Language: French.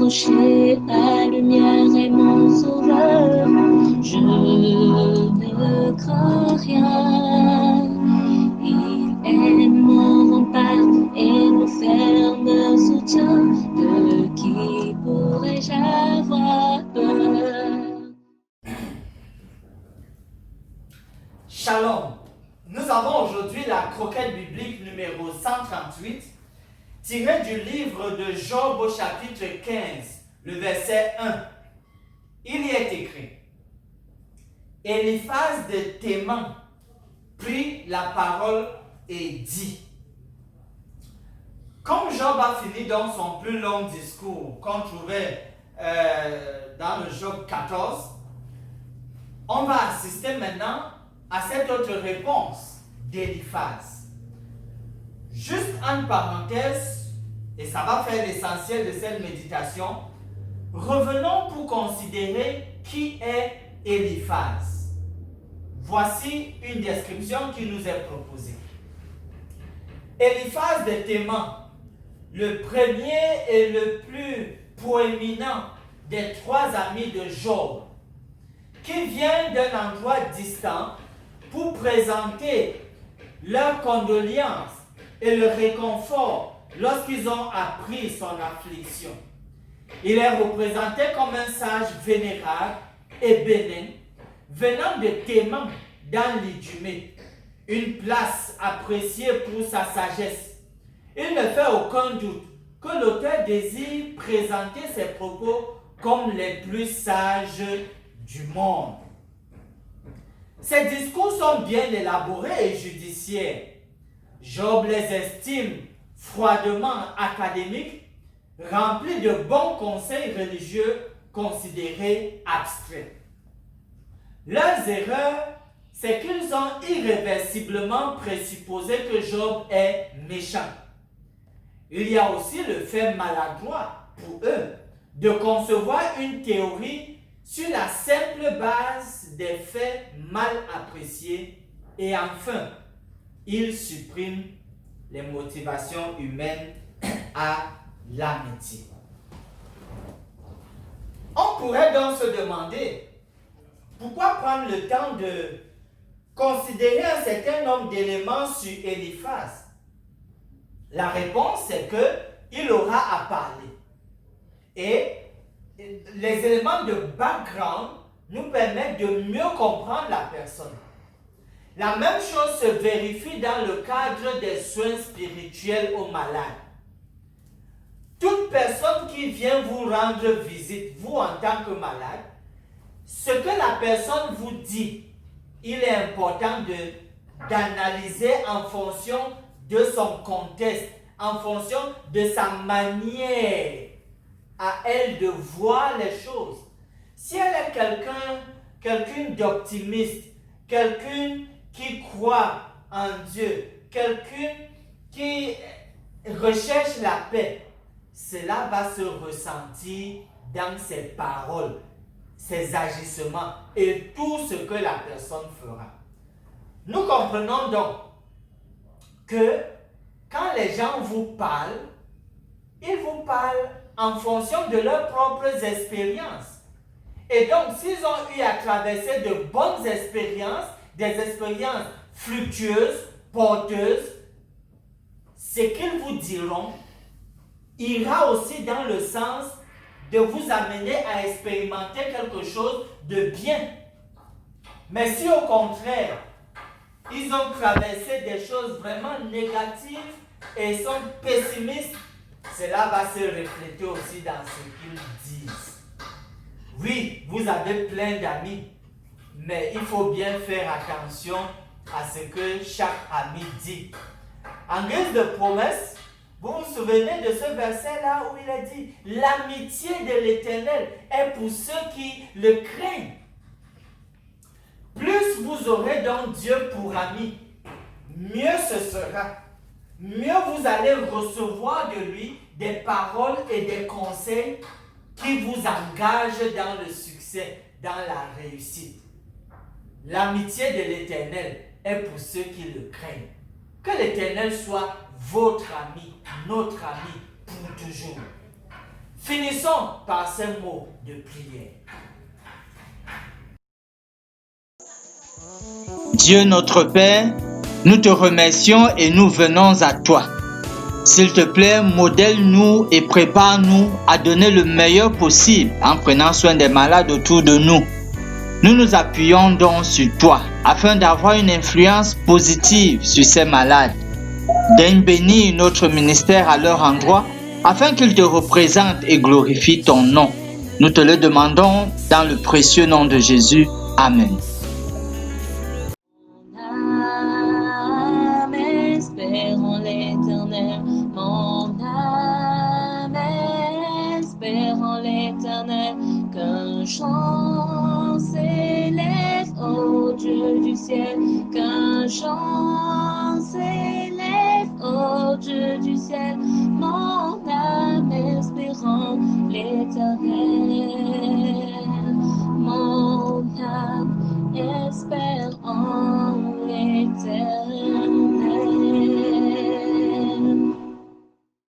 approcher, la lumière est mon sauveur. Je ne crains rien. Il est mon rempart et mon ferme soutien. De qui pourrais-je avoir peur? Shalom. Nous avons aujourd'hui la croquette biblique numéro 138, tirée du livre de Job au chapitre 15, le verset 1. Il y est écrit: Éliphaz de Théman prit la parole et dit. Comme Job a fini dans son plus long discours qu'on trouvait dans le Job 14, on va assister maintenant à cette autre réponse d'Éliphaz. Juste en parenthèse, et ça va faire l'essentiel de cette méditation, revenons pour considérer qui est Éliphaz. Voici une description qui nous est proposée. Éliphaz de Théman, le premier et le plus proéminent des trois amis de Job, qui vient d'un endroit distant pour présenter leurs condoléances et le réconfort lorsqu'ils ont appris son affliction. Il est représenté comme un sage vénérable et bénin, venant de Théman dans l'Idumée, une place appréciée pour sa sagesse. Il ne fait aucun doute que l'auteur désire présenter ses propos comme les plus sages du monde. Ces discours sont bien élaborés et judiciaires. Job les estime froidement académiques, remplis de bons conseils religieux considérés abstraits. Leurs erreurs, c'est qu'ils ont irréversiblement présupposé que Job est méchant. Il y a aussi le fait maladroit pour eux de concevoir une théorie sur la simple base des faits mal appréciés, et enfin, il supprime les motivations humaines à l'amitié. On pourrait donc se demander pourquoi prendre le temps de considérer un certain nombre d'éléments sur Éliphaz. La réponse est qu'il aura à parler. Et les éléments de background nous permettent de mieux comprendre la personne. La même chose se vérifie dans le cadre des soins spirituels aux malades. Toute personne qui vient vous rendre visite, vous en tant que malade, ce que la personne vous dit, il est important d'analyser en fonction de son contexte, en fonction de sa manière à elle de voir les choses. Si elle est quelqu'un d'optimiste, quelqu'un qui croit en Dieu, quelqu'un qui recherche la paix, cela va se ressentir dans ses paroles, ses agissements et tout ce que la personne fera. Nous comprenons donc que quand les gens vous parlent, ils vous parlent en fonction de leurs propres expériences. Et donc, s'ils ont eu à traverser de bonnes expériences, des expériences fructueuses, porteuses, ce qu'ils vous diront ira aussi dans le sens de vous amener à expérimenter quelque chose de bien. Mais si au contraire, ils ont traversé des choses vraiment négatives et sont pessimistes, cela va se refléter aussi dans ce qu'ils disent. Oui, vous avez plein d'amis, mais il faut bien faire attention à ce que chaque ami dit. En guise de promesse, vous vous souvenez de ce verset-là où il a dit « L'amitié de l'Éternel est pour ceux qui le craignent ». Plus vous aurez donc Dieu pour ami, mieux ce sera. Mieux vous allez recevoir de lui des paroles et des conseils qui vous engagent dans le succès, dans la réussite. L'amitié de l'Éternel est pour ceux qui le craignent. Que l'Éternel soit votre ami, notre ami pour toujours. Finissons par ces mots de prière. Dieu notre Père, nous te remercions et nous venons à toi. S'il te plaît, modèle-nous et prépare-nous à donner le meilleur possible en prenant soin des malades autour de nous. Nous nous appuyons donc sur toi afin d'avoir une influence positive sur ces malades. Daigne bénir notre ministère à leur endroit afin qu'ils te représentent et glorifient ton nom. Nous te le demandons dans le précieux nom de Jésus. Amen. Espérons l'Éternel, mon âme, espérons l'Éternel, qu'un chant s'élève au Dieu du ciel, qu'un chant s'élève au Dieu du ciel, mon âme, espérons l'Éternel.